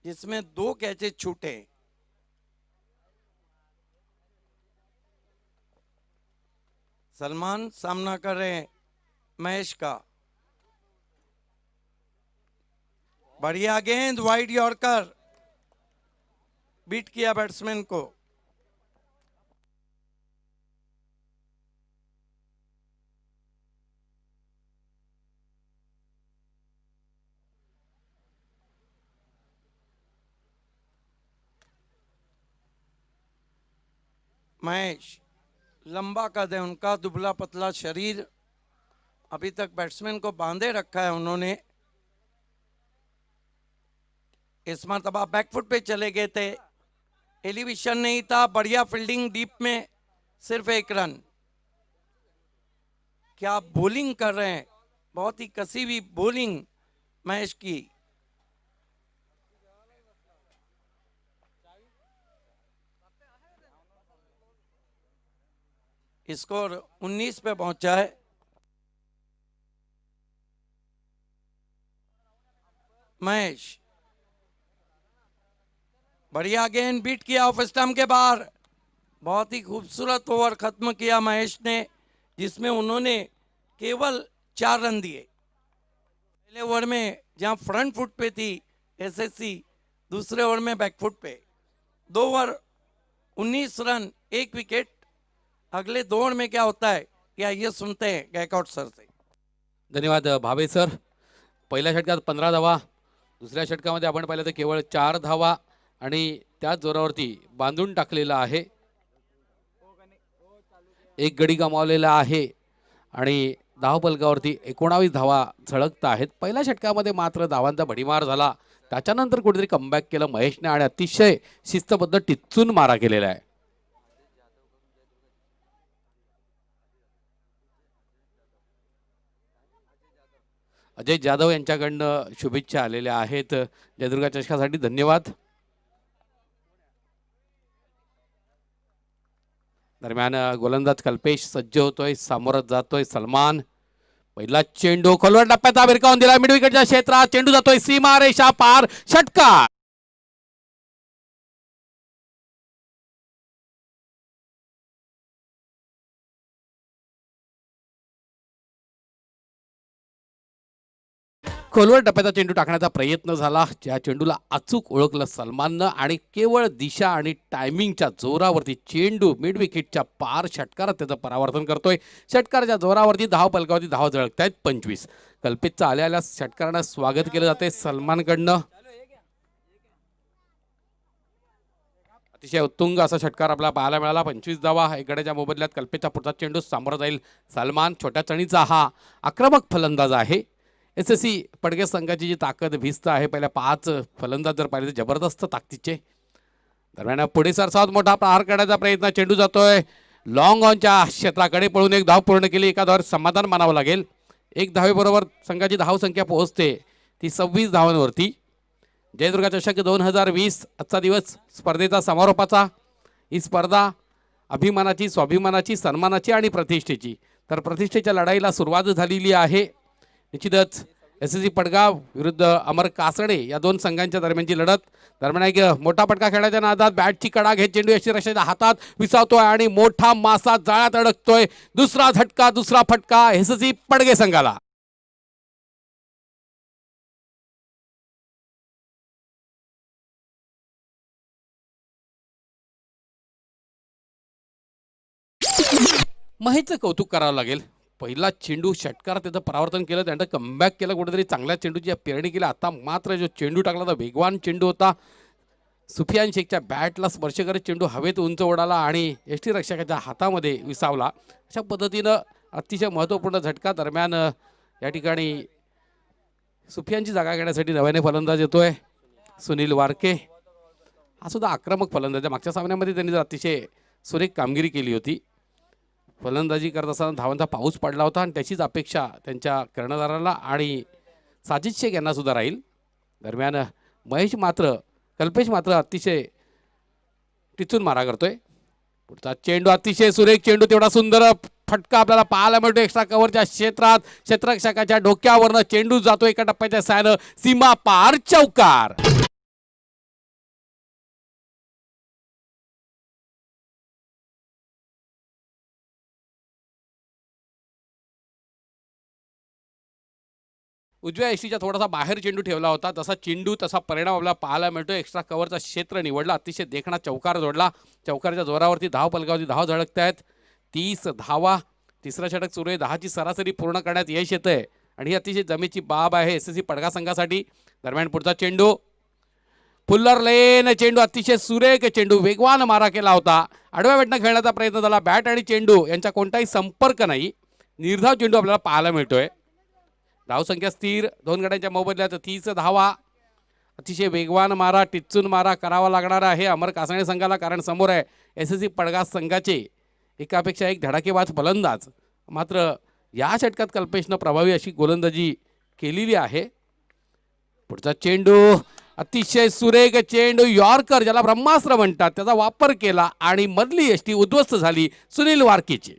जिसमें 2 कैचेज छूटे। सलमान सामना कर रहे हैं महेश का। बढ़िया गेंद, वाइड यॉर्कर, बीट किया बैट्समैन को। महेश लंबा कद है उनका, दुबला पतला शरीर, अभी तक बैट्समैन को बांधे रखा है उन्होंने। इस मरतबा बैकफुट पे चले गए थे, एलिवेशन नहीं था, बढ़िया फील्डिंग डीप में, सिर्फ 1 रन। क्या बॉलिंग कर रहे हैं, बहुत ही कसी हुई बॉलिंग महेश की। स्कोर 19 पे पहुंचा है। महेश बढ़िया गेंद, बीट किया ऑफ स्टंप के बाहर। बहुत ही खूबसूरत ओवर खत्म किया महेश ने, जिसमें उन्होंने केवल 4 रन दिए। पहले ओवर में जहां फ्रंट फुट पे थी एसएससी, दूसरे ओवर में बैकफुट पे। 2 ओवर 19 रन, 1 विकेट। अगले 2 ओवर में क्या होता है, क्या ये सुनते हैं गैकआउट सर से। धन्यवाद भावे सर। पहिल्या षटकात 15 धावा, दुसऱ्या षटकामध्ये आपण पाहिलं तर केवळ 4 धावा आणि त्याच जोरावरती बांधून टाकलेला आहे। 1 गडी गमावलेला आहे आणि धावफलकावरती 19 धावा झळकत आहेत। पहिल्या षटकामध्ये मात्र धावांचा भडीमार झाला, त्याच्यानंतर कुठेतरी कमबॅक केलं महेशने आणि अतिशय शिस्तबद्ध टिच्चून मारा केलेला आहे। अजय जाधव यांच्याकडनं शुभेच्छा आलेल्या आहेत। जयदुर्गा चषकासाठी धन्यवाद। दरम्यान गोलंदाज कल्पेश सज्ज होतोय, सामोरच जातोय सलमान। पहिला चेंडू खोलवर टप्प्याचा भिरकावून दिला, मिड विकेटच्या क्षेत्रात चेंडू जातोय सीमा रेषा पार, षटकार। खोलवर टप्प्याचा चेंडू टाकण्याचा प्रयत्न झाला, ज्या चेंडूला अचूक ओळखलं सलमाननं आणि केवळ दिशा आणि टायमिंगच्या जोरावरती चेंडू मिड विकेटच्या पार षटकारात त्याचं परावर्तन करतोय। षटकाराच्या जोरावरती धाव फलकावरती धाव झळकतायत 25। कल्पेशचं आलेल्या षटकारानं स्वागत केलं जाते सलमानकडनं। अतिशय उत्तुंग असा षटकार आपल्याला पाहायला मिळाला। 25 धावा, 1 गड्याच्या मोबदल्यात कल्पेशचा पुढचा चेंडू सामोरा जाईल सलमान। छोट्या चणीचा हा आक्रमक फलंदाज आहे। एसएससी पडगे संघाची जी ताकद भिस्त आहे, पहिल्या 5 फलंदाज जर पाहिले तर जबरदस्त ताकदीचे। दरम्यान पुढे सरसावत मोठा प्रहार करण्याचा प्रयत्न, चेंडू जातोय लॉंग ऑनच्या क्षेत्राकडे, पळून 1 धाव पूर्ण केली, एका धावावर समाधान मानावं लागेल। 1 धावेबरोबर संघाची धाव संख्या पोहोचते ती 26 धावांवरती। जयदुर्गा चषक 2020 आजचा दिवस स्पर्धेचा समारोपाचा। ही स्पर्धा अभिमानाची, स्वाभिमानाची, सन्मानाची आणि प्रतिष्ठेची, तर प्रतिष्ठेच्या लढाईला सुरुवात झालेली आहे। निश्चितच एसएससी पडगाव विरुद्ध अमर कासडे या 2 संघांच्या दरम्यानची लढत। दरम्यान एक मोठा फटका खेळण्याच्या नादात बॅटची कडा घेत चेंडू यष्टीरक्षकाच्या हातात विसावतोय आणि मोठा मासा जाळ्यात अडकतोय। दुसरा झटका, दुसरा फटका एसएससी पडगे संघाला। महेशचं कौतुक करावं लागेल। पहिला चेंडू षटकार त्याचं परावर्तन केलं, त्यानंतर कमबॅक केलं, कुठेतरी चांगल्या चेंडूची पेरणी केली। आता मात्र जो चेंडू टाकला तो वेगवान चेंडू होता, सुफियान शेखच्या बॅटला स्पर्श करत चेंडू हवेत उंच उडाला आणि यष्टीरक्षकाच्या हातामध्ये विसावला। अशा पद्धतीनं अतिशय महत्त्वपूर्ण झटका। दरम्यान या ठिकाणी सुफियानची जागा घेण्यासाठी नव्याने फलंदाज येतोय सुनील वारके। हा सुद्धा आक्रमक फलंदाज आहे, मागच्या सामन्यामध्ये त्यांनी अतिशय सुरेख कामगिरी केली होती। फलंदाजी करत असताना धावांचा पाऊस पडला होता आणि त्याचीच अपेक्षा त्यांच्या कर्णधाराला आणि साजिद शेख यांना सुद्धा राहील। दरम्यान कल्पेश मात्र अतिशय टिचून मारा करतोय। पुढचा चेंडू अतिशय सुरेख चेंडू, तेवढा सुंदर फटका आपल्याला पाहायला मिळतो एक्स्ट्रा कव्हरच्या क्षेत्रात। क्षेत्ररक्षकाच्या डोक्यावरनं चेंडू जातो एका टप्प्याच्या साहाय्यानं सीमा पार, चौकार। उजव्या यष्टीच्या थोडासा बाहेर चेंडू ठेवला होता, जसा चेंडू तसा परिणाम आपल्याला पाहायला मिळतो. एक्स्ट्रा कव्हरचा क्षेत्र निवडला, अतिशय देखणा चौकार जोडला. चौकारच्या जोरावरती धाव फलकावरती धाव झळकत आहेत. 30 धावा, तिसरं षटक सुरू आहे. 10ची सरासरी पूर्ण करण्यात यश येतंय आणि ही अतिशय जमेची बाब आहे एसएससी पडगा संघासाठी. दरम्यान पुढचा चेंडू फुल्लर लेन, चेंडू अतिशय सुरेख चेंडू, वेगवान मारा केला होता. आडव्या बॅटनं खेळण्याचा प्रयत्न झाला. बॅट आणि चेंडू यांचा कोणताही संपर्क नाही. निर्धाव चेंडू आपल्याला पाहायला मिळतोय. धावसंख्या स्थिर, 2 गड्यांच्या मोबदल्यात 30 धावा. अतिशय वेगवान मारा, टिच्चून मारा करावा लागणार आहे अमर कासणे संघाला, कारण समोर आहे एसएससी पडगा संघाचे एकापेक्षा एक धडाकेबाज फलंदाज. मात्र या षटकात कल्पेशनं प्रभावी अशी गोलंदाजी केलेली आहे. पुढचा चेंडू अतिशय सुरेख चेंडू, यॉर्कर ज्याला ब्रह्मास्त्र म्हणतात त्याचा वापर केला आणि मधली यष्टी उद्ध्वस्त झाली सुनील वारकेची.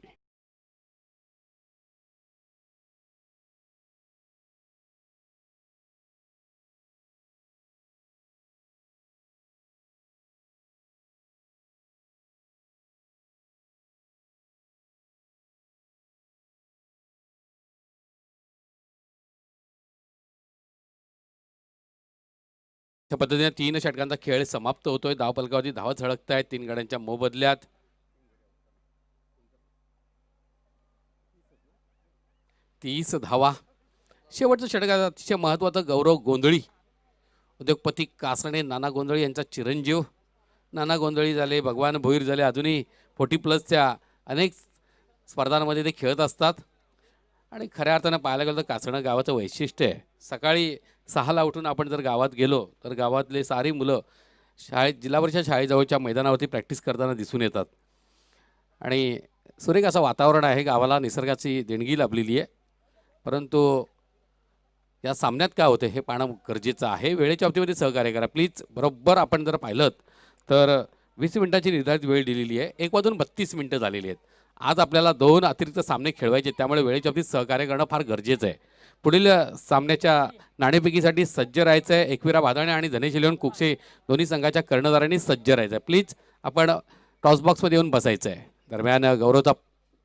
त्या पद्धतीने 3 षटकांचा खेळ समाप्त होतोय. धाव फलकावरती धाव झळकत आहेत 3 गड्यांच्या मोबदल्यात. 30 धावा. शेवटचं षटक अतिशय महत्त्वाचं. गौरव गोंधळी, उद्योगपती कासणे, नाना गोंधळी यांचा चिरंजीव. नाना गोंधळी झाले, भगवान भोईर झाले, अजूनही 40+ अनेक स्पर्धांमध्ये ते खेळत असतात. आणि खऱ्या अर्थानं पाहायला गेलं तर कासणं गावाचं वैशिष्ट्य आहे. सकाळी 6ला उठून आपण जर गावात गेलो तर गावातले सारी मुलं जिल्हा परिषद शाळेजवळच्या मैदानावरती प्रॅक्टिस करताना दिसून येतात. आणि सुरेख असं वातावरण आहे. गावाला निसर्गाची देणगी लाभलेली आहे. परंतु या सामन्यात काय होतं हे पाहणं गरजेचं आहे. वेळेच्या बाबतीमध्ये सहकार्य करा प्लीज. बरोबर आपण जर पाहिलं तर 20 मिनिटाची निर्धारित वेळ दिलेली आहे. 1:32 झालेली आहेत. आज आपल्याला 2 अतिरिक्त सामने खेळवायचे, त्यामुळे वेळेच्या बाबतीत सहकार्य करणं फार गरजेचं आहे. पुढील सामन्याच्या नाणेफेकीसाठी सज्ज राहायचं आहे. एकविरा भादाणे आणि धनेश इलेवन कुकसे दोन्ही संघाच्या कर्णधारांनी सज्ज राहायचं आहे. प्लीज आपण टॉसबॉक्समध्ये येऊन बसायचं आहे. दरम्यान गौरवचा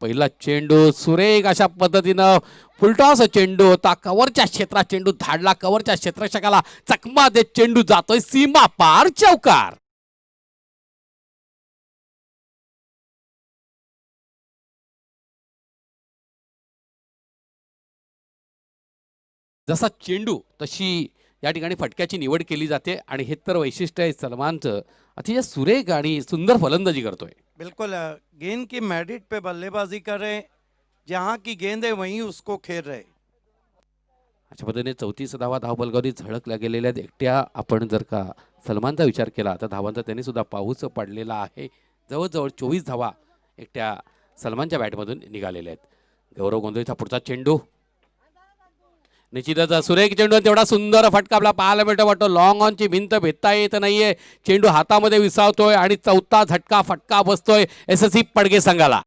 पहिला चेंडू सुरेख अशा पद्धतीनं फुलटॉस चेंडू होता. कव्हरच्या क्षेत्रात चेंडू धाडला. कव्हरच्या क्षेत्ररक्षकाला चकमा देत चेंडू जातोय सीमा पार, चौकार. जसा चेंडू तशी या ठिकाणी फटक्याची निवड केली जाते आणि हे तर वैशिष्ट्य आहे सलमानचं. अतिशय सुरेख आणि सुंदर फलंदाजी करतोय. बिल्कुल गेंद की मेरिट पे बल्लेबाजी कर रहे, जहाँ की गेंद है वहीं उसको खेल रहे. अशा पद्धतीने 34 धावा धाव फलकावरती झळकल्या गेलेल्या आहेत. एकट्या आपण जर का सलमानचा विचार केला तर धावांचा त्यांनी सुद्धा पाऊस पडलेला आहे. जवळजवळ 24 धावा एकट्या सलमानच्या बॅटमधून निघालेल्या आहेत. गौरव गोंधळीचा पुढचा चेंडू निश्चितच सुरेख चेंडू, तेवढा सुंदर फटका आपला पाहायला मिळतो. वाटतो लॉंग ऑनची भिंत भेदता येत नाहीये. चेंडू हातामध्ये विसावतोय आणि चौथा झटका फटका बसतोय एसएससी पडगे संघाला.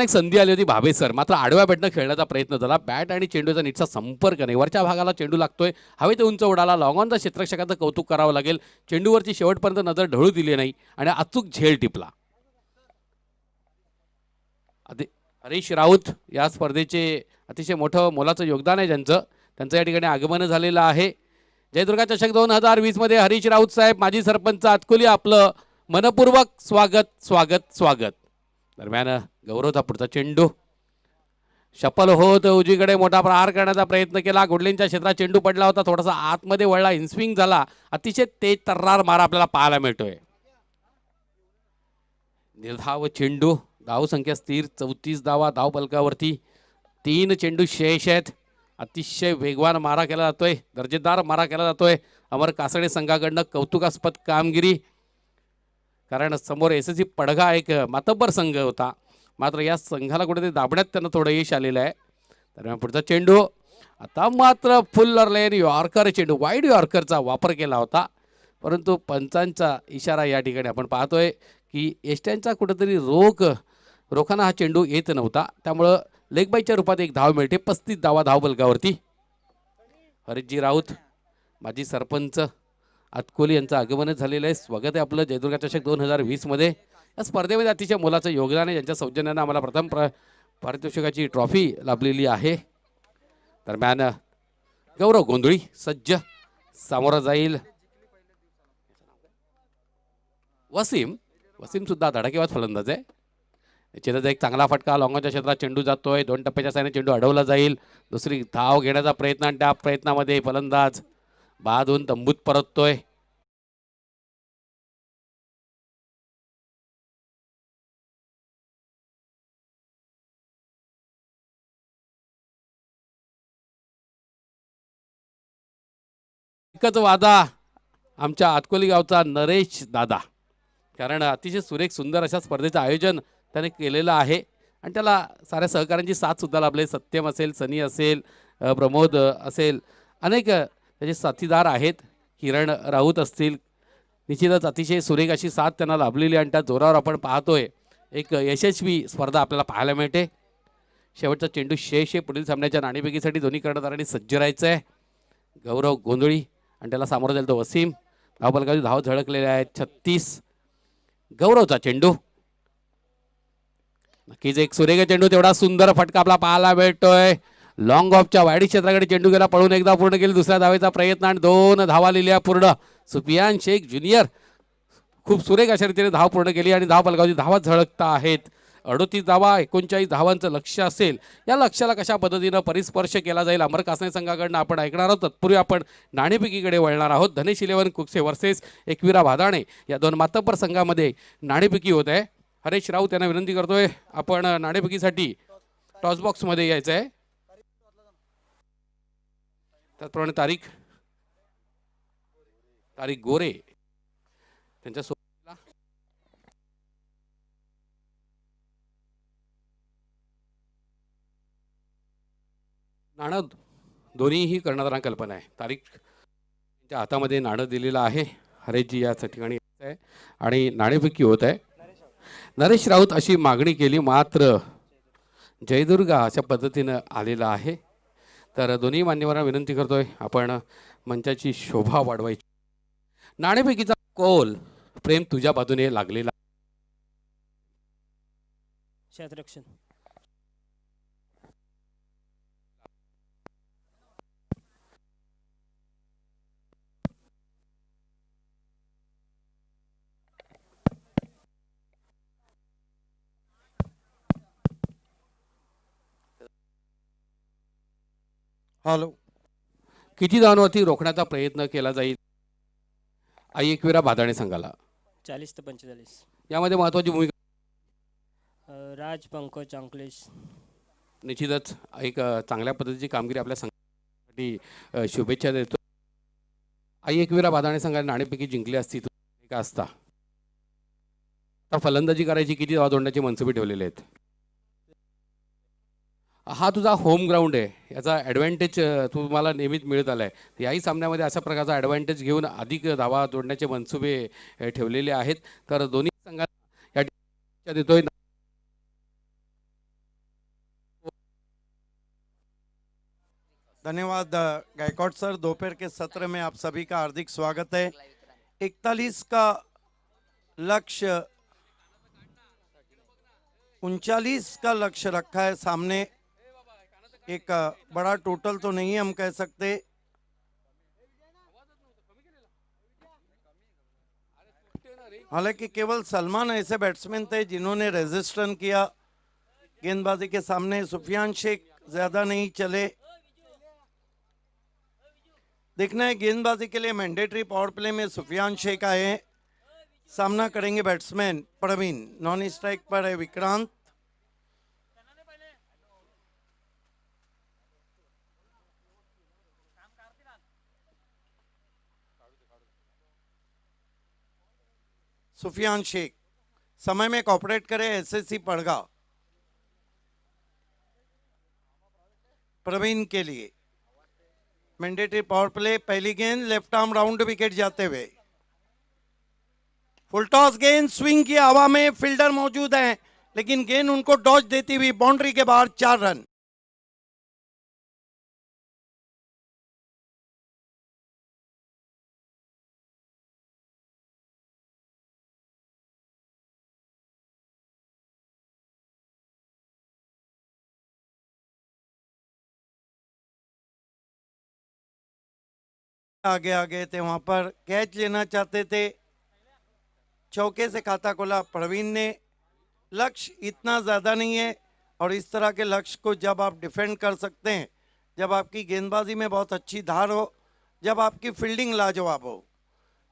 एक संधी आली होती भावे सर, मात्र आडव्या बॅटनं खेळण्याचा प्रयत्न झाला. बॅट आणि चेंडूचा नीटचा संपर्क नाही. वरच्या भागाला चेंडू लागतोय, हवेत उंच उडाला. लॉंगॉनचा क्षेत्ररक्षकाचं कौतुक करावं लागेल. चेंडूवरची शेवटपर्यंत नजर ढळू दिली नाही आणि अचूक झेल टिपला. हरीश राऊत या स्पर्धेचे अतिशय मोठं मोलाचं योगदान आहे त्यांचं या ठिकाणी आगमन झालेलं आहे. जयदुर्गा चषक 2020 मध्ये हरीश राऊत साहेब, माजी सरपंच अतकुली, आपलं मनपूर्वक स्वागत स्वागत स्वागत. दरम्यान गौरवचा पुढचा चेंडू शफल होत उजवीकडे मोठा प्रहार करण्याचा प्रयत्न केला. गुडलेंच्या क्षेत्रात चेंडू पडला होता, थोडासा आतमध्ये वळला, इनस्विंग झाला. अतिशय तेज तर्रार मारा आपल्याला पाहायला मिळतोय. निर्धाव चेंडू, धाव संख्या स्थिर, 34 धावा धाव फलकावरती. 3 चेंडू शेष आहेत. अतिशय वेगवान मारा केला जातोय, दर्जेदार मारा केला जातोय अमर कासणे संघाकडनं. कौतुकास्पद कामगिरी, कारण समोर एसएससी पडगा एक मातब्बर संघ होता, मात्र या संघाला कुठेतरी दाबण्यात त्यांना थोडं यश आलेलं आहे. दरम्यान पुढचा चेंडू आता मात्र फुल्लर लेन यॉर्कर चेंडू, वाईड यॉर्करचा वापर केला होता, परंतु पंचांचा इशारा या ठिकाणी आपण पाहतोय की एष्ट्यांचा कुठेतरी रोखाना हा चेंडू येत नव्हता, त्यामुळं लेग बाईच्या रूपात एक धाव मिळते. 35 धावा धाव फलकावरती. हरीशजी राऊत माजी सरपंच आतकोली यांचं आगमनच झालेलं आहे. स्वागत आहे आपलं जयदुर्गा चषक 2020 मध्ये. या स्पर्धेमध्ये अतिशय मोलाचं योगदान आहे, ज्यांच्या सौजन्यानं आम्हाला प्रथम पारितोषिकाची ट्रॉफी लाभलेली आहे. दरम्यान गौरव गोंधळी सज्ज, सामोरा जाईल वसीम. वसीम सुद्धा धडाकेबाज फलंदाज आहे. चेंडूचा एक चांगला फटका, लॉंगॉनच्या क्षेत्रात चेंडू जातोय. 2 टप्प्याच्या साहाय्याने चेंडू अडवला जाईल. दुसरी धाव घेण्याचा प्रयत्न आणि त्या प्रयत्नामध्ये फलंदाज बादून तंबूत परततोय. एकच वादा आमच्या आतकोली गावचा नरेश दादा, कारण अतिशय सुरेख सुंदर अशा स्पर्धेचं आयोजन त्याने केलेलं आहे आणि त्याला साऱ्या सहकाऱ्यांची साथ सुद्धा लाभले. सत्यम असेल, सनी असेल, प्रमोद असेल, अनेक त्याचे साथीदार आहेत. किरण राऊत असतील. निश्चितच अतिशय सुरेख अशी साथ त्यांना लाभलेली आणि त्या जोरावर आपण पाहतोय एक यशस्वी स्पर्धा आपल्याला पाहायला मिळते. शेवटचा चेंडू शेष आहे. पुढील सामन्याच्या नाणेफेकीसाठी दोन्ही कर्णधारांनी सज्ज राहायचं आहे. गौरव गोंधळी आणि त्याला सामोरं जाईल तो वसीम. धावफलकाची धाव झळकलेले आहेत 36. गौरवचा चेंडू, नक्कीच एक सुरेख चेंडू, तेवढा सुंदर फटका आपला पाहायला मिळतोय. लॉंग ऑफच्या वाईड क्षेत्राकडे चेंडू गेला, पळून एकदा पूर्ण केली. दुसऱ्या धावेचा प्रयत्न आणि 2 धावा लिहिल्या पूर्ण. सुफियान शेख ज्युनियर खूप सुरेख अशा रीतीने धाव पूर्ण केली आणि धावफलकाची धावा झळकता आहेत. 38 धावा, 39 धावांचं लक्ष्य असेल. या लक्ष्याला कशा पद्धतीनं परिस्पर्श केला जाईल अमर कासने संघाकडनं आपण ऐकणार आहोत. तत्पूर्वी आपण नाणेफेकीकडे वळणार आहोत. धनेश 11 कुकसे वर्सेस एकविरा भादाणे या 2 मातब्बर संघामध्ये नाणेफेकी होत आहे. हरेश राऊत यांना विनंती करतोय आपण नाणेफेकीसाठी टॉस बॉक्समध्ये यायचं आहे. त्याचप्रमाणे तारीख गोरे त्यांच्या नाणं दोन्हीही कर्णधारांना कल्पना आहे. तारीख त्यांच्या हातामध्ये नाणं दिलेलं आहे. हरेशजी या ठिकाणी आहे आणि नाणेफेकी होत आहे. नरेश राऊत अशी मागणी केली, मात्र जयदुर्गा अशा पद्धतीनं आलेला आहे. तर दोन्ही मान्यवरांना विनंती करतोय आपण मंचाची शोभा वाढवायची. नाणेफेकीचा कौल प्रेम तुझ्या बाजूने लागलेला. क्षेत्ररक्षण हॅलो. किती धावांवरती रोखण्याचा प्रयत्न केला जाईल आई एकविरा भादाणे संघाला? 40 ते 45. यामध्ये महत्त्वाची भूमिका राज पंकज अंकलेश. निश्चितच एक चांगल्या पद्धतीची कामगिरी आपल्या संघासाठी शुभेच्छा देतो. आई एकविरा भादाणे संघाने नाणेफेकी जिंकली असती का असता. आता फलंदाजी करायची, किती धावा जोडण्याचे मनसुबे ठेवलेले आहेत. हा तुझा होम ग्राउंड आहे, याचा ॲडव्हान्टेज तुम्हाला नेहमीच मिळत आला आहे. याही सामन्यामध्ये अशा प्रकारचा ॲडव्हान्टेज घेऊन अधिक धावा जोडण्याचे मनसुबे ठेवलेले आहेत. तर दोन्ही संघांना या ठिकाणी देतोय. धन्यवाद गायकवाड सर. दोपहर के सत्र में आप सभी का हार्दिक स्वागत है. 41 का लक्ष्य, 39 का लक्ष्य रखा है सामने. एक बड़ा टोटल तो नहीं हम कह सकते. हालांकि केवल सलमान ऐसे बैट्समैन थे जिन्होंने रेजिस्टेंस किया गेंदबाजी के सामने. सुफियान शेख ज्यादा नहीं चले. देखना है गेंदबाजी के लिए मैंडेटरी पावर प्ले में सुफियान शेख आए हैं. सामना करेंगे बैट्समैन प्रवीण. नॉन स्ट्राइक पर है विक्रांत. सुफियान शेख समय में कॉपरेट करे. एसएससी पड़गा प्रवीण के लिए मैंडेटरी पावर प्ले. पहली गेंद लेफ्ट आर्म राउंड विकेट जाते हुए. फुल टॉस गेंद स्विंग की हवा में. फील्डर मौजूद हैं लेकिन गेंद उनको डॉज देती हुई बाउंड्री के बाहर. 4 रन. आगे आ गए थे, वहां पर कैच लेना चाहते थे, चौके से खाता खोला प्रवीण ने। लक्ष्य इतना ज्यादा नहीं है, और इस तरह के लक्ष्य को जब आप डिफेंड कर सकते हैं, जब आपकी गेंदबाजी में बहुत अच्छी धार हो, जब आपकी फील्डिंग लाजवाब हो।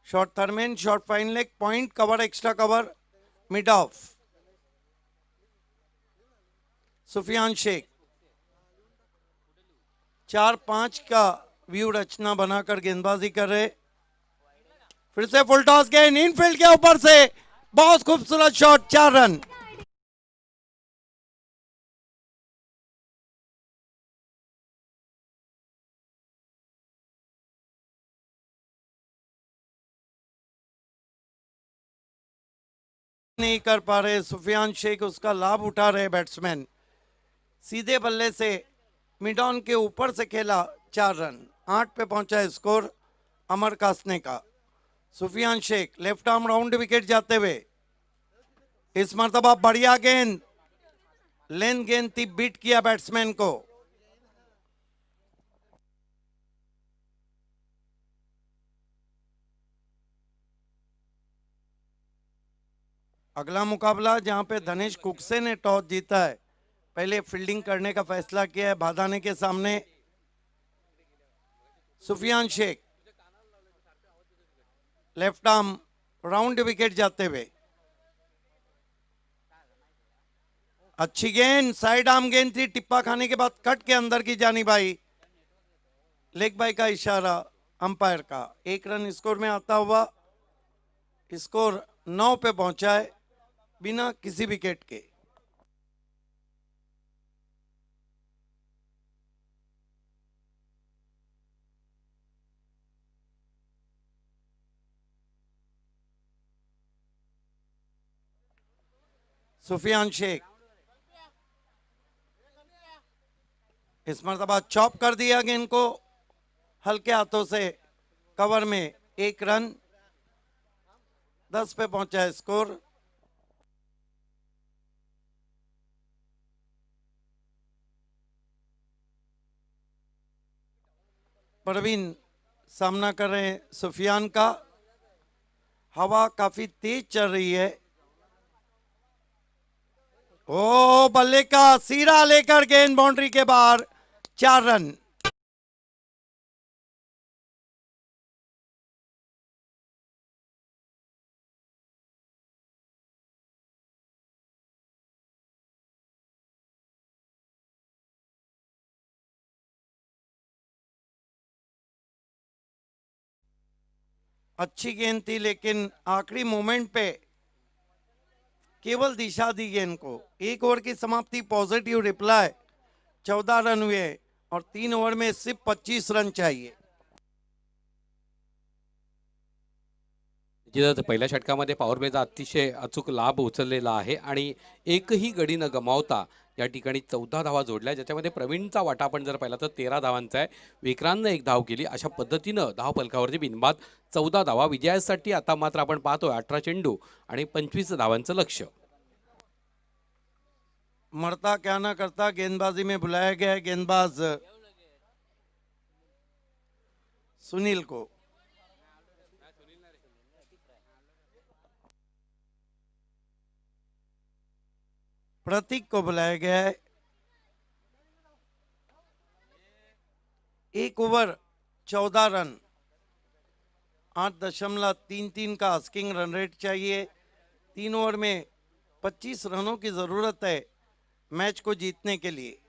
Short third man, short fine leg, point cover, extra cover, mid off. Sufiyan Shaikh 4-5 का व्यू रचना बनाकर गेंदबाजी कर रहे। फिर से फुल टॉस गेंद इनफील्ड के ऊपर से, बहुत खूबसूरत शॉट, 4 रन। नहीं कर पा रहे सुफियान शेख, उसका लाभ उठा रहे बैट्समैन। सीधे बल्ले से मिड ऑन के ऊपर से खेला, 4 रन। 8 पे पहुंचा है स्कोर अमर कासने का। Sufiyan Shaikh left arm round wicket जाते हुए, इस मरतबा बढ़िया गेंद, लेंथ गेंद थी, बीट किया बैट्समैन को। अगला मुकाबला जहां पे धनेश कुकसे ने टॉस जीता है, पहले फील्डिंग करने का फैसला किया है भादाने के सामने। Sufiyan Shaikh left arm round wicket जाते हुए, अच्छी गेंद, साइड आर्म गेंद थी, टिप्पा खाने के बाद कट के अंदर की जानी भाई। लेग बाई का इशारा अंपायर का। 1 रन स्कोर में आता हुआ स्कोर 9 पे पहुंचा है बिना किसी विकेट के। सुफियान शेख इस मरतबा चॉप कर दिया गेंद को हल्के हाथों से, कवर में 1 रन। 10 पे पहुंचा है स्कोर। प्रवीण सामना कर रहे हैं सुफियान का। हवा काफी तेज चल रही है। ओ बल्ले का सीरा लेकर गेंद बाउंड्री के बाहर, 4 रन। अच्छी गेंद थी, लेकिन आखिरी मोमेंट पे केवल दिशा दी गेंद को। 1 ओवर की समाप्ति, पॉजिटिव रिप्लाई, 14 रन हुए और 3 ओवर में सिर्फ 25 रन चाहिए। निश्चितच पहिल्या षटकामध्ये पॉवर प्लेचा अतिशय अचूक लाभ उचललेला आहे आणि एकही गडी न गमावता या ठिकाणी 14 धावा जोडल्या, ज्याच्यामध्ये प्रवीणचा वाटा आपण जर पाहिला तर 13 धावांचा आहे. विक्रांतनं 1 धाव केली. अशा पद्धतीनं धाव फलकावरती बिनबाद 14 धावा. विजयासाठी आता मात्र आपण पाहतोय 18 चेंडू आणि 25 धावांचं लक्ष्य. मरता क्या ना करता, गेंदबाजी में बुलाया गया है गेंदबाज सुनील को। प्रतीक को बुलाया गया है। 1 ओवर 14 रन, 8.33 का आस्किंग रन रेट चाहिए। 3 ओवर में 25 रनों की जरूरत है मैच को जीतने के लिए।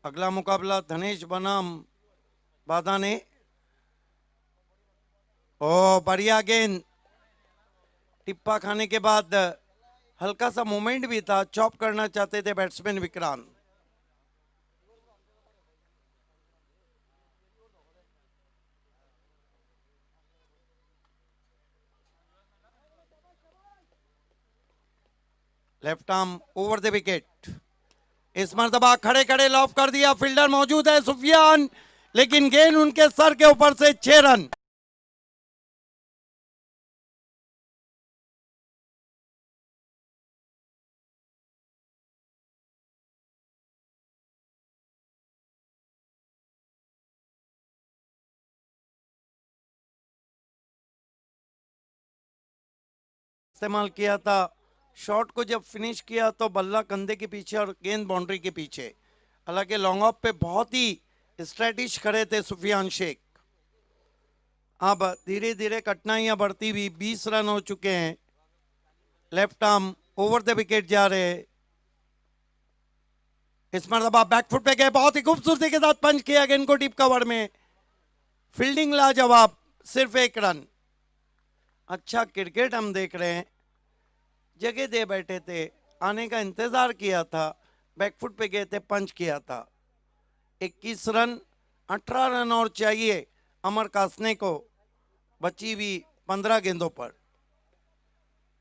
अगला मुकाबला धनेश बनाम बादाने। ओ बढ़िया गेंद, टिप्पा खाने के बाद हल्का सा मूवमेंट भी था, चॉप करना चाहते थे batsman Vikrant. Left arm over the wicket, इस मरतबा खड़े खड़े लॉफ कर दिया, फील्डर मौजूद है सुफियान, लेकिन गेंद उनके सर के ऊपर से, 6 रन। इस्तेमाल किया था। शॉट को जब फिनिश किया तो बल्ला कंधे के पीछे और गेंद बाउंड्री के पीछे। हालांकि लॉन्ग ऑफ पे बहुत ही स्ट्रेटिश खड़े थे सुफियान शेख। अब धीरे धीरे कठिनाइयां बढ़ती हुई 20 रन हो चुके हैं। Left arm over the wicket जा रहे हैं। इस मरतबा बैकफुट पे गए, बहुत ही खूबसूरती के साथ पंच किया गेंद को डीप कवर में। फील्डिंग लाजवाब, सिर्फ 1 रन। अच्छा क्रिकेट हम देख रहे हैं। जगह दे बैठे थे, आने का इंतजार किया था, बैकफुट पे गए थे, पंच किया था। 21 रन, 18 रन और चाहिए अमर कासने को, बची हुई 15 गेंदों पर।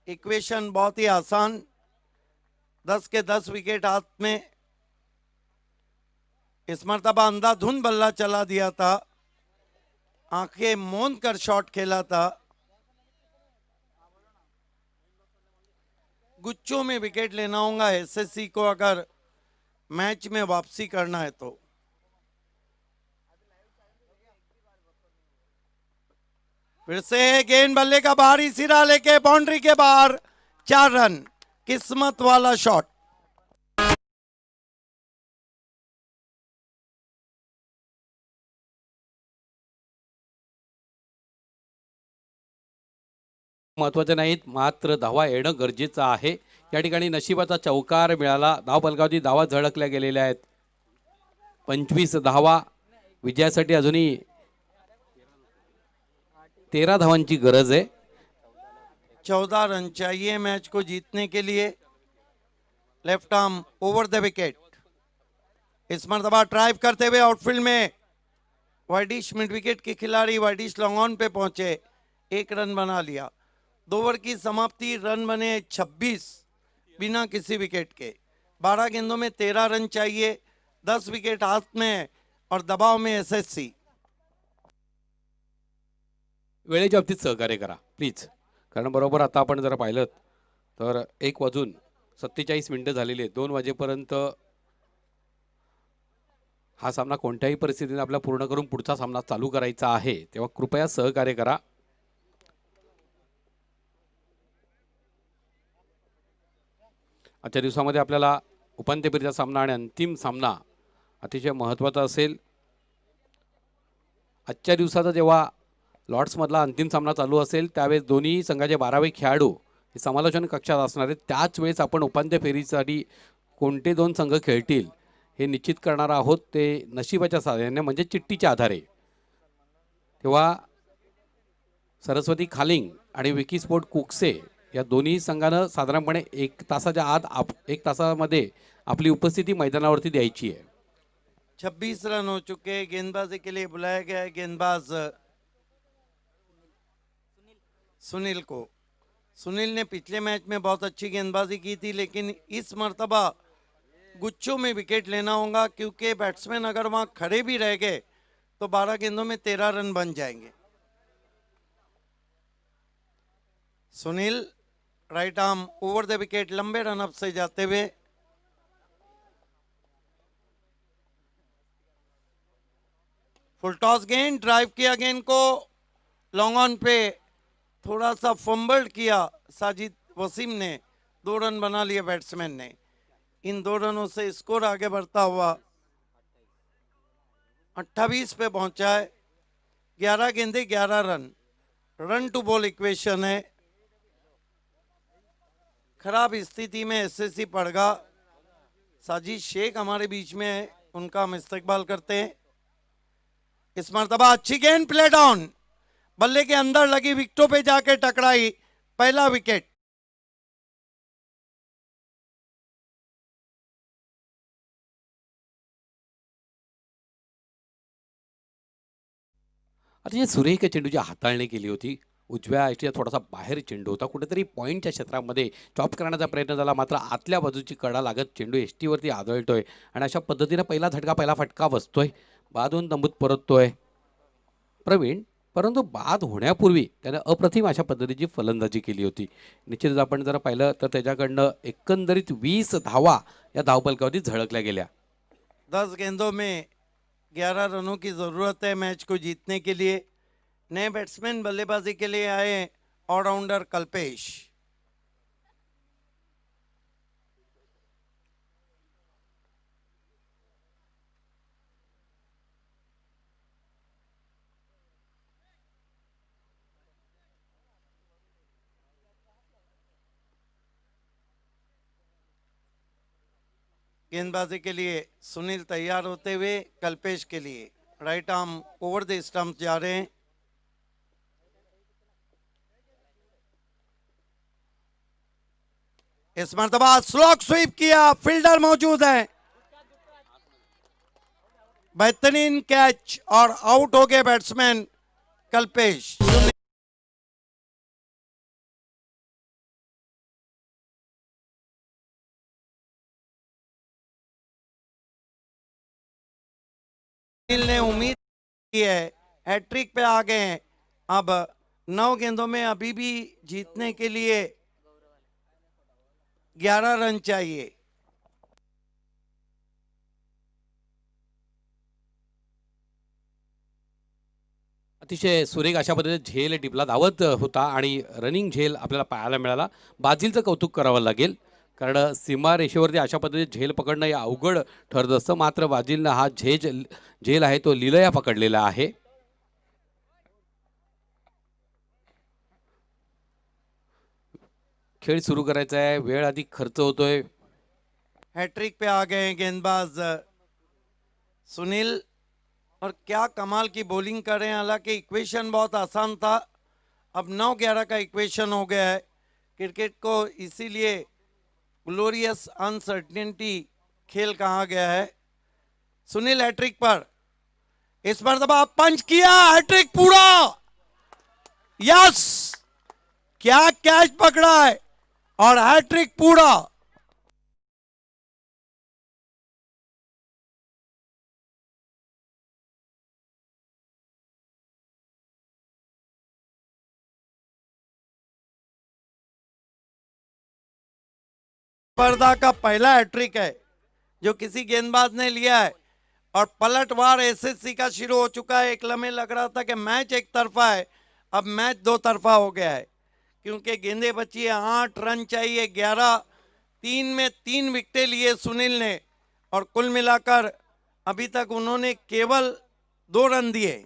इक्वेशन बहुत ही आसान, 10 के 10 विकेट हाथ में। इस मरतबा अंधाधुंध बल्ला चला दिया था, आंखें मूंद कर शॉट खेला था। गुच्छों में विकेट लेना होगा एसएससी को अगर मैच में वापसी करना है तो। फिर से गेंद बल्ले का बाहरी सिरा लेके बाउंड्री के बाहर, 4 रन। किस्मत वाला शॉट। महत्त्वाचे नाहीत, मात्र धावा येणं गरजेचं आहे. या ठिकाणी नशिबाचा चौकार मिळाला. धावफलकावरती धावा झळकल्या गेलेल्या आहेत. 25 धावा. विजयासाठी अजूनही 13 धावांची गरज आहे. 14 रन चाहिए मैच को जीतने के लिए। Left arm over the wicket. इस मरतबा ड्राइव करते हुए आउटफील्ड में वाइडिश मिड विकेट के खिलाड़ी वाइडिश लॉन्ग ऑन पे पहुंचे, 1 रन बना लिया। 2 ओवर की समाप्ति, रन बने 26 बिना किसी विकेट के। 12 गेंदों में 13 रन चाहिए, 10 विकेट हाथ में है और दबाव में एसएससी। वेळेच्या बाबतीत सहकार्य करा प्लीज, कारण बरोबर आता आपण जर पाहिलं तर 1:47 झालेले आहेत. 2 वाजेपर्यंत हा सामना कोणत्याही परिस्थितीने आपला पूर्ण करून पुढचा सामना चालू करायचा आहे, तेव्हा कृपया सहकार्य करा. आजच्या दिवसामध्ये आपल्याला उपांत्य फेरीचा सामना आणि अंतिम सामना अतिशय महत्त्वाचा असेल. आजच्या दिवसाचा जेव्हा लॉर्ड्समधला अंतिम सामना चालू असेल त्यावेळेस दोन्ही संघाचे 12वे खेळाडू हे समालोचन कक्षात असणार आहेत. त्याच वेळेस आपण उपांत्य फेरीसाठी कोणते 2 संघ खेळतील हे निश्चित करणार आहोत, ते नशिबाच्या साहाय्याने म्हणजे चिठ्ठीच्या आधारे. तेव्हा सरस्वती खालिंग आणि विकी स्पोर्ट कुकसे या दोन्ही संघानं साधारणपणे 1 तासाच्या आत 1 तासामध्ये आपली उपस्थिती मैदानावरती द्यायची आहे. 26 रन हो चुके। गेंदबाजी के लिए बुलाया गया है गेंदबाज सुनील को। सुनील ने पिछले मैच में बहुत अच्छी गेंदबाजी की थी, लेकिन इस मर्तबा गुच्छों में विकेट लेना होगा, क्योंकि बैट्समैन अगर वहां खड़े भी रह गए तो 12 गेंदों में 13 रन बन जाएंगे। Sunil right arm over the wicket, लंबे रनअप से जाते हुए। फुल टॉस गेंद, ड्राइव किया गेंद को लॉन्ग ऑन पे, थोड़ा सा फंबल्ड किया साजिद वसीम ने, 2 रन बना लिए बैट्समैन ने। इन 2 रनों से स्कोर आगे बढ़ता हुआ 28 पे पहुंचा है। 11 गेंदे 11 run, run to ball equation है। खराब स्थिति में एसएससी पड़गा। साजिद शेख हमारे बीच में है, उनका हम इस्तकबाल करते हैं। इस मर्तबा अच्छी गेंद, प्ले डाउन, बल्ले के अंदर लगी, विकेटों पे जाके टकराई, पहला विकेट। अतिशय सुरेख चेंडूची हाताळणी केली होती. उजव्या आयटीचा थोडासा बाहेर चेंडू होता, कुठेतरी पॉईंटच्या क्षेत्रामध्ये चॉप करण्याचा प्रयत्न झाला, मात्र आतल्या बाजूची कडा लागत चेंडू एसटीवरती आदळतोय आणि अशा पद्धतीने पहिला झटका पहिला फटका बसतोय. बाद होऊन तंबूत परततोय प्रवीण, परंतु बाद होण्यापूर्वी त्याने अप्रतिम अशा पद्धतीची फलंदाजी केली होती. निश्चितच आपण जर पाहिलं तर त्याच्याकडनं एकंदरीत 20 धावा या धावफलकावरती झळकल्या गेल्या. 10 गेंदों में 11 रनों की ज़रूरत है मैच को जीतने के लिए। नए बैट्समैन बल्लेबाजी के लिए आए, ऑलराउंडर कल्पेश। गेंदबाजी के लिए सुनील तैयार होते हुए कल्पेश के लिए right arm over the stump जा रहे हैं। इस मर्तबा स्लॉक स्वीप किया, फील्डर मौजूद है, बेहतरीन कैच और आउट हो गए बैट्समैन कल्पेश। सुनील ने उम्मीद की है, हैट्रिक पे आ गए हैं। अब 9 गेंदों में अभी भी जीतने के लिए 11 रन चाहिए। अतिशय सुरेख अशा पद्धतीने झेल टिपला धावत होता आणि रनिंग झेल आपल्याला पाहायला मिळाला. बाजीलचं कौतुक करावं लागेल, कारण सीमा रेषेवरती अशा पद्धतीने झेल पकडणं हे अवघड ठरत असतं. मात्र बाजीलनं हा झेल आहे तो लिलया पकडलेला आहे. खेळ सुरू करायचा आहे, वेळ अधिक खर्च होतोय. हैट्रिक पे आ गए गेंदबाज सुनील और क्या कमाल की बॉलिंग कर रहे हैं। हालांकि इक्वेशन बहुत आसान था, अब 9-11 का इक्वेशन हो गया है। क्रिकेट को इसीलिए ग्लोरियस अनसर्टेनिटी खेल कहा गया है। सुनील हैट्रिक पर, इस मर्तबा पंच किया, हैट्रिक पूरा। यस, क्या कैच पकड़ा है और हैट्रिक पूरा। स्पर्धा का पहला हैट्रिक है जो किसी गेंदबाज ने लिया है और पलटवार एसएससी का शुरू हो चुका है। एक लम्हे लग रहा था कि मैच एक तरफा है, अब मैच दो तरफा हो गया है, क्योंकि गेंदे बची है 8 रन चाहिए 11। 3 में 3 विकेटें लिए सुनील ने और कुल मिलाकर अभी तक उन्होंने केवल 2 रन दिए।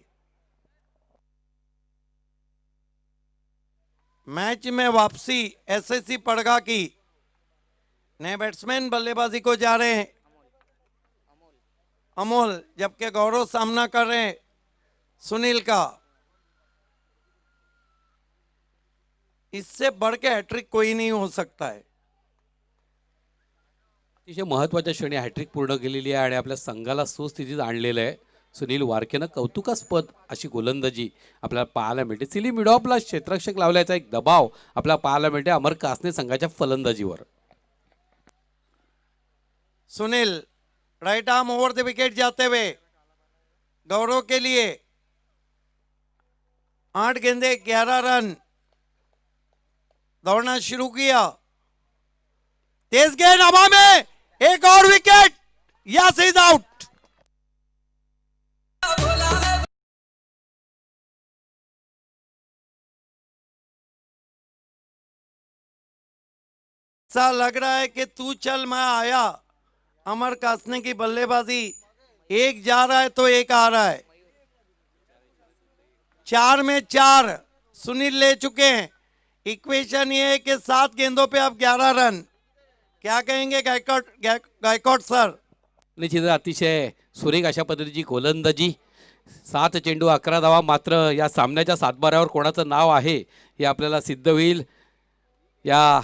मैच में वापसी एसएससी पड़गा की। नए बैट्समैन बल्लेबाजी को जा रहे हैं, अमोल, जबकि गौरव सामना कर रहे हैं सुनील का। इससे बढ़ के हैट्रिक कोई नहीं हो सकता है। अतिशय महत्त्वाच्या क्षणी हॅट्रिक पूर्ण केलेली आहे आणि आपल्या संघाला सुस्थितीत आणलेलं आहे. सुनील वारकेनं कौतुकास्पद अशी गोलंदाजी आपल्याला पाहायला मिळते. सिली मिडॉपला क्षेत्ररक्षक लावल्याचा एक दबाव आपल्याला पाहायला मिळते अमर कासने संघाच्या फलंदाजीवर. Sunil right arm over the wicket जाते हुए गौरव के लिए 8 गेंदे 11 रन। दौड़ना शुरू किया, तेज गेंद हवा में, एक और विकेट, यस इज आउट। ऐसा लग रहा है कि तू चल मैं आया। अमर कासने की बल्लेबाजी, एक जा रहा है तो एक आ रहा है। 4 में 4 सुनील ले चुके हैं। इक्वेशन ये है कि 7 गेंदों पे अब 11 रन। क्या कहेंगे गायकवाड सर? निश्चित अतिशय सुरेख अशा पद्धतीची गोलंदाजी. 7 चेंडू 11 धावा. मात्र या सामन्याच्या सातबाऱ्यावर कोणाचं नाव आहे हे आपल्याला सिद्ध होईल या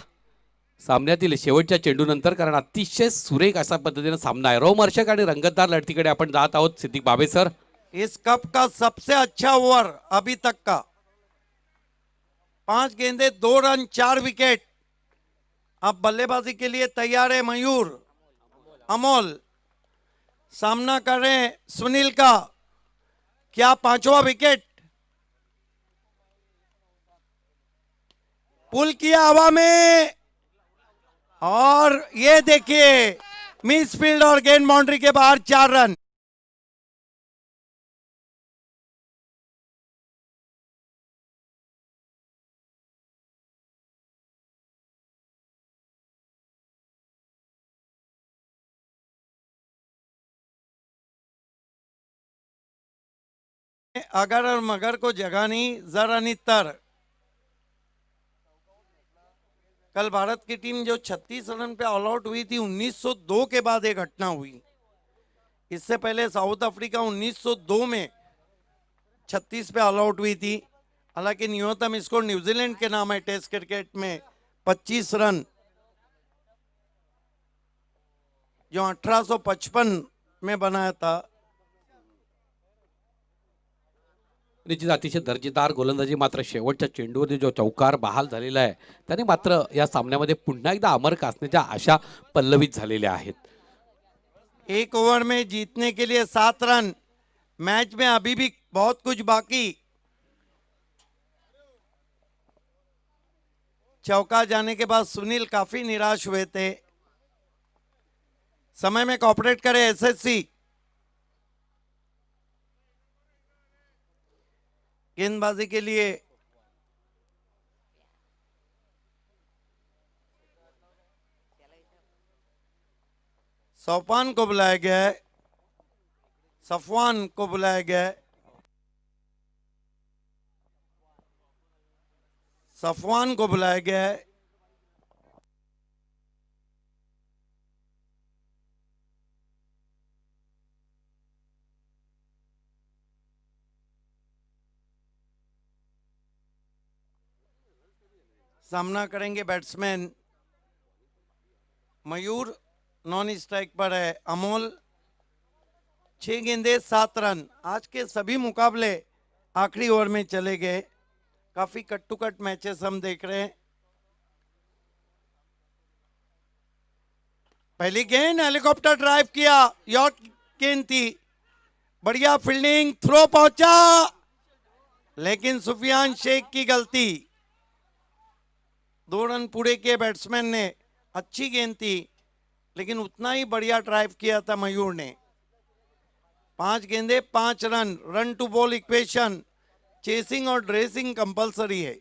सामन्यातील शेवटच्या चेंडूनंतर, कारण अतिशय सुरेख अशा पद्धतीने सामना आहे. रोमहर्षक आणि रंगतदार लढतीकडे आपण जात आहोत. सिद्दीक बाबे सर, इस कप का सबसे अच्छा ओवर अभी तक का, 5 गेंदे 2 रन 4 विकेट। अब बल्लेबाजी के लिए तैयार है मयूर। अमोल सामना कर रहे हैं सुनील का, क्या 5वां विकेट? पुल किया हवा में और ये देखिए मिस फील्ड और गेंद बाउंड्री के बाहर 4 रन। अगर और मगर को जगह नहीं, जरा नहीं तर। कल भारत की टीम जो 36 रन पे ऑल आउट हुई थी 1902 के बाद एक घटना हुई। इससे पहले साउथ अफ्रीका 1902 में 36 पे ऑल आउट हुई थी। हालांकि न्यूनतम स्कोर न्यूजीलैंड के नाम है टेस्ट क्रिकेट में 25 रन, जो 1855 में बनाया था। निश्चित अतिशय दर्जेदार गोलंदाजी, मात्र शेवटच्या चेंडूवरती जो चौकार बहाल झालेला आहे त्याने मात्र या सामन्यामध्ये पुन्हा एकदा अमर कासण्याच्या आशा पल्लवित झालेल्या आहेत. एक ओवर में जीतने के लिए 7 रन, मैच में अभी भी बहुत कुछ बाकी। चौका जाने के बाद सुनील काफी निराश हुए थे। समय में कॉपरेट करे एसएससी। गेंदबाजी के लिए सौपान को बुलाया गया है, सफवान को बुलाया गया है। सफवान को बुलाया गया है। सामना करेंगे बैट्समैन मयूर, नॉन स्ट्राइक पर है अमोल। 6 गेंदे 7 रन। आज के सभी मुकाबले आखिरी ओवर में चले गए। काफी कट टू कट मैचेस हम देख रहे हैं। पहली गेंद हेलीकॉप्टर ड्राइव किया, यॉर्क गेंद थी, बढ़िया फील्डिंग, थ्रो पहुंचा, लेकिन सुफियान शेख की गलती। 2 रन पूरे किए बैट्समैन ने। अच्छी गेंद थी, लेकिन उतना ही बढ़िया ड्राइव किया था मयूर ने। 5 गेंदे 5 run, run to ball equation, chasing और ड्रेसिंग कंपल्सरी है।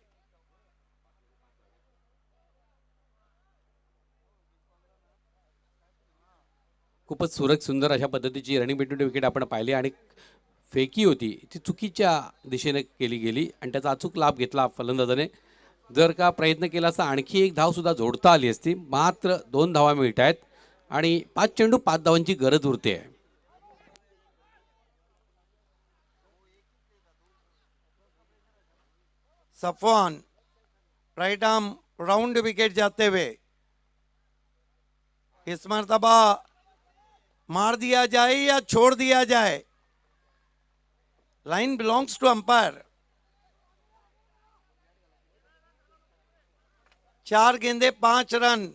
खूपच सुंदर अशा पद्धतीची रनिंग बिटवीन विकेट आपण पाहिली आणि फेकी होती ती चुकीच्या दिशेने केली गेली आणि त्याचा अचूक लाभ घेतला फलंदाजाने. जर का प्रयत्न केला असता आणखी एक धाव सुद्धा जोडता आली असती. मात्र 2 धावा मिळत आहेत आणि 5 चेंडू 5 धावांची गरज उरते. Safwan right arm round wicket जाते हुए, इस मरतबा मार दिया जाए या छोड़ दिया जाए, लाइन बिलोंग्स टू अंपायर। 4 गेंदे 5 रन।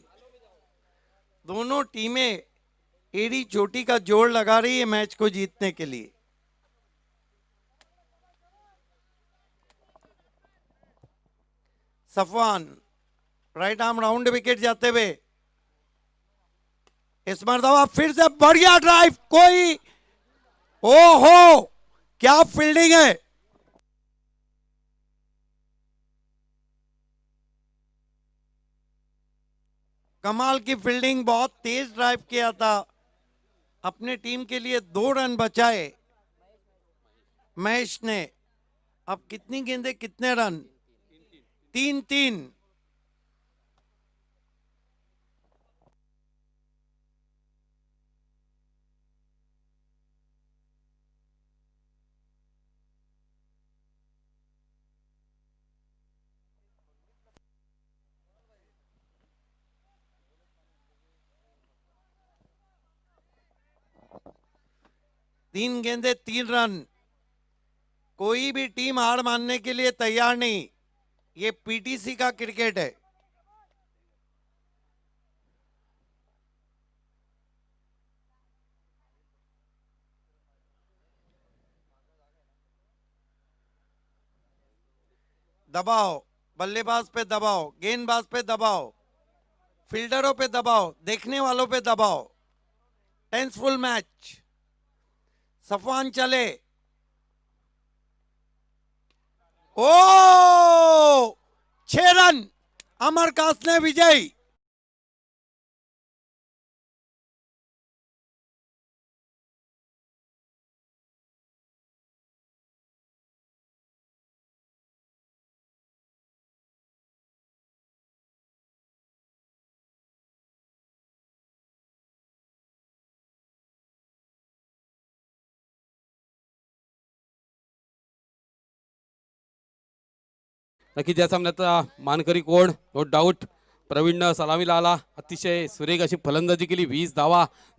दोनों टीमें एड़ी चोटी का जोड़ लगा रही है मैच को जीतने के लिए। Safwan right arm round wicket जाते हुए, इस मरतबा फिर से बढ़िया ड्राइव, कोई ओहो क्या फील्डिंग है। कमाल की फील्डिंग, बहुत तेज ड्राइव किया था, अपने टीम के लिए 2 रन बचाए महेश ने। अब कितनी गेंदें कितने रन? 3-3। तीन गेंदे 3 रन। कोई भी टीम हार मानने के लिए तैयार नहीं। ये पीटीसी का क्रिकेट है। दबाओ, बल्लेबाज पे दबाओ, गेंदबाज पे दबाओ, फील्डरों पे दबाओ, देखने वालों पे दबाओ। टेंसफुल मैच। सफवान चले, ओ 6 रन, अमर कासने विजयी। नक्कीच या सामन्याचा मानकरी कोण, नो डाऊट प्रवीणनं सलामीला आला, अतिशय सुरेख अशी फलंदाजी केली, 20 धावा